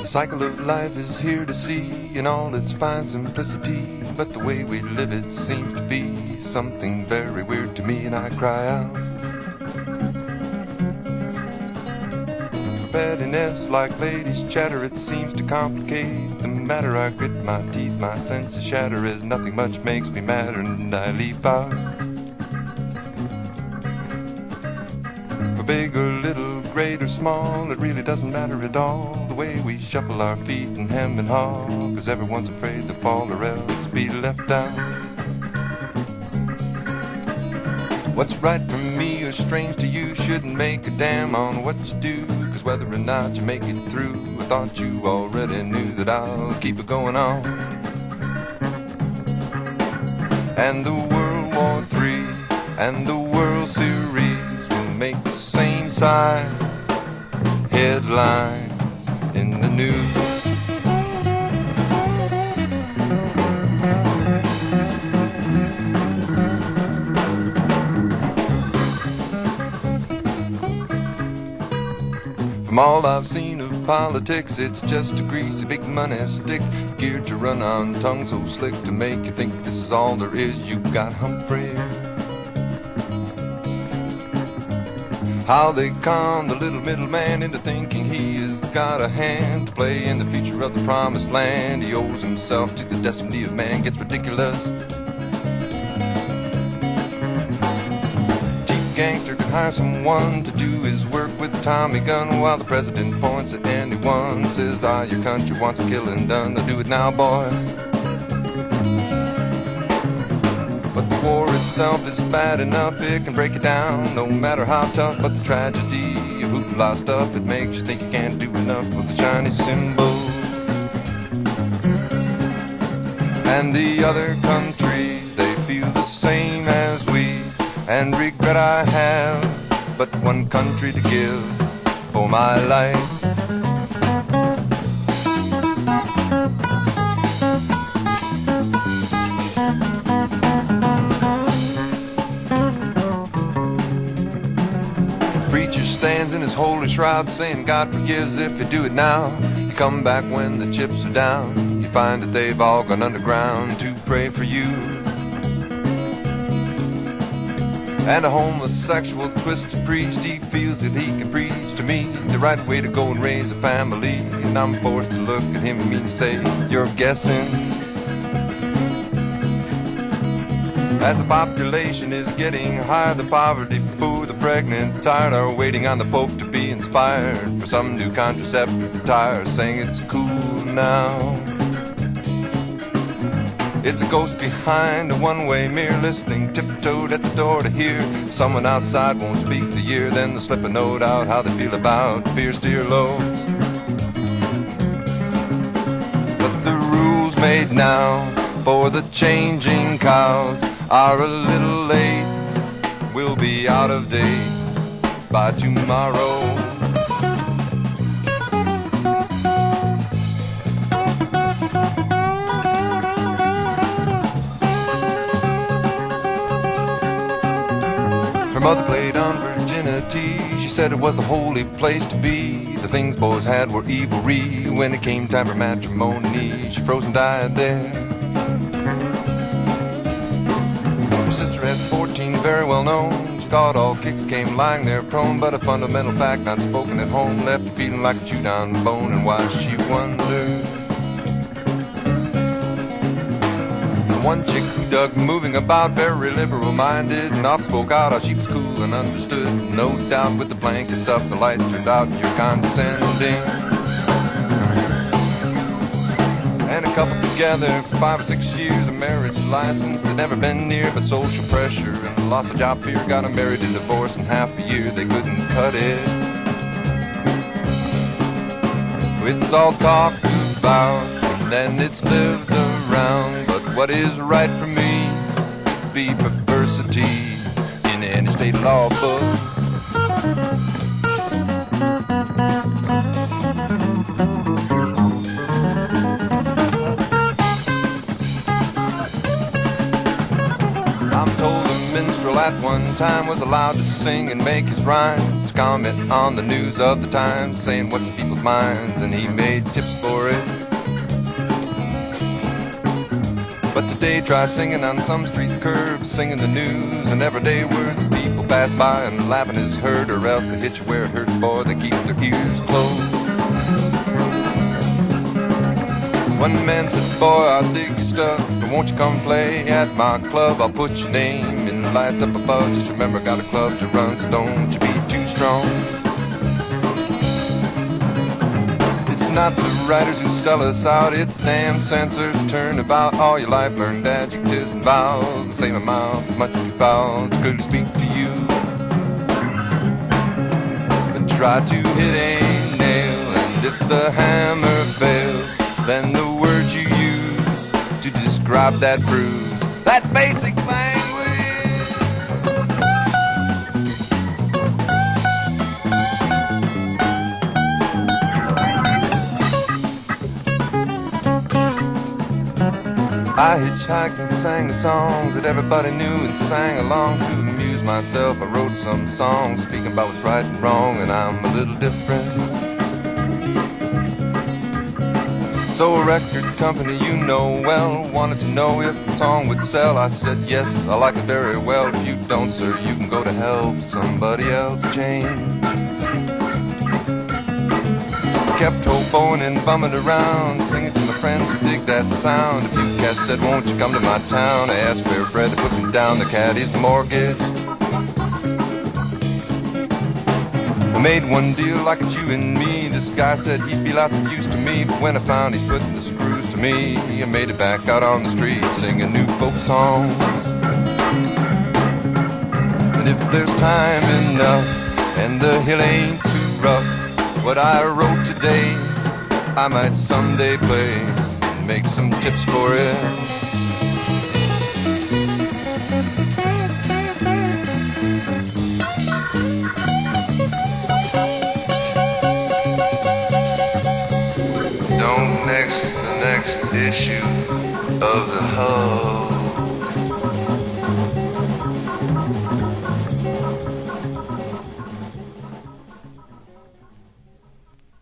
The cycle of life is here to see in all its fine simplicity, but the way we live it seems to be something very weird to me, and I cry out for pettiness. Like ladies' chatter, it seems to complicate the matter. I grit my teeth, my senses shatter as nothing much makes me madder, and I leap out for big or little, great or small, it really doesn't matter at all. The way we shuffle our feet and hem and haw, 'cause everyone's afraid to fall or else be left out. What's right for me or strange to you shouldn't make a damn on what you do, 'cause whether or not you make it through, I thought you already knew that I'll keep it going on. And the World War III and the World Series will make the same size headlines in the news. From all I've seen of politics, it's just a greasy big money stick geared to run on tongue so slick to make you think this is all there is. You got Humphrey, how they con the little middleman into thinking he has got a hand to play in the future of the promised land. He owes himself to the destiny of man, gets ridiculous. Cheap gangster can hire someone to do his work with Tommy gun while the president points at anyone, says, your country wants a killing done. They'll do it now, boy. But the war itself is bad enough, it can break it down, no matter how tough. But the tragedy of hoopla stuff, it makes you think you can't do enough for the Chinese symbols. And the other countries, they feel the same as we, and regret I have but one country to give for my life. Stands in his holy shroud saying God forgives if you do it now. You come back when the chips are down, you find that they've all gone underground to pray for you. And a homosexual twisted priest, he feels that he can preach to me the right way to go and raise a family, and I'm forced to look at him and mean to say, you're guessing. As the population is getting higher, the poverty, poor, the pregnant, tired are waiting on the Pope to be inspired for some new contraceptive to tire, saying it's cool now. It's a ghost behind a one-way mirror, listening, tiptoed at the door to hear someone outside won't speak the year. Then they'll slip a note out how they feel about beer steer loaves. But the rules made now for the changing cows are a little late, we'll be out of date by tomorrow. Her mother played on virginity, she said it was the holy place to be. The things boys had were evilry, when it came time for matrimony, she froze and died there. Sister had 14, very well known. She thought all kicks came lying there prone, but a fundamental fact not spoken at home left her feeling like a chewed on bone. And why she wondered. One chick who dug moving about, very liberal minded, and often spoke out how she was cool and understood. No doubt with the blankets up, the lights turned out, and you're condescending. And a couple together for 5 or 6 years, a marriage license they'd never been near, but social pressure and loss of job fear got them married and divorced in half a year. They couldn't cut it. It's all talked about and then it's lived around, but what is right for me be perversity in any state law book. I'm told a minstrel at one time was allowed to sing and make his rhymes, to comment on the news of the times, saying what's in people's minds, and he made tips for it. But today try singing on some street curb, singing the news and everyday words. People pass by and laughing is heard, or else they hit you where it hurts, boy, they keep their ears closed. One man said, boy, I dig your stuff, but won't you come play at my club? I'll put your name in lights up above. Just remember, got a club to run, so don't you be too strong. It's not the writers who sell us out, it's damn censors. Turn about all your life, learned adjectives and vowels. The same amount, as much as you foul, it's good to speak to you. But try to hit a nail, and if the hammer fails, then the word you use to describe that bruise, that's basic language. I hitchhiked and sang the songs that everybody knew and sang along to amuse myself. I wrote some songs speaking about what's right and wrong, and I'm a little different. So a record company you know well wanted to know if the song would sell. I said yes, I like it very well. If you don't, sir, you can go to help somebody else change. Kept hoboing and bumming around, singing to my friends who dig that sound. A few cats said, won't you come to my town? I asked for Fred to put me down, the caddy's mortgage. I made one deal like it's you and me. This guy said he'd be lots of use to me, but when I found he's putting the screws to me, I made it back out on the street singing new folk songs. And if there's time enough and the hill ain't too rough, what I wrote today I might someday play and make some tips for it. Don't mix the next issue of the Hulk.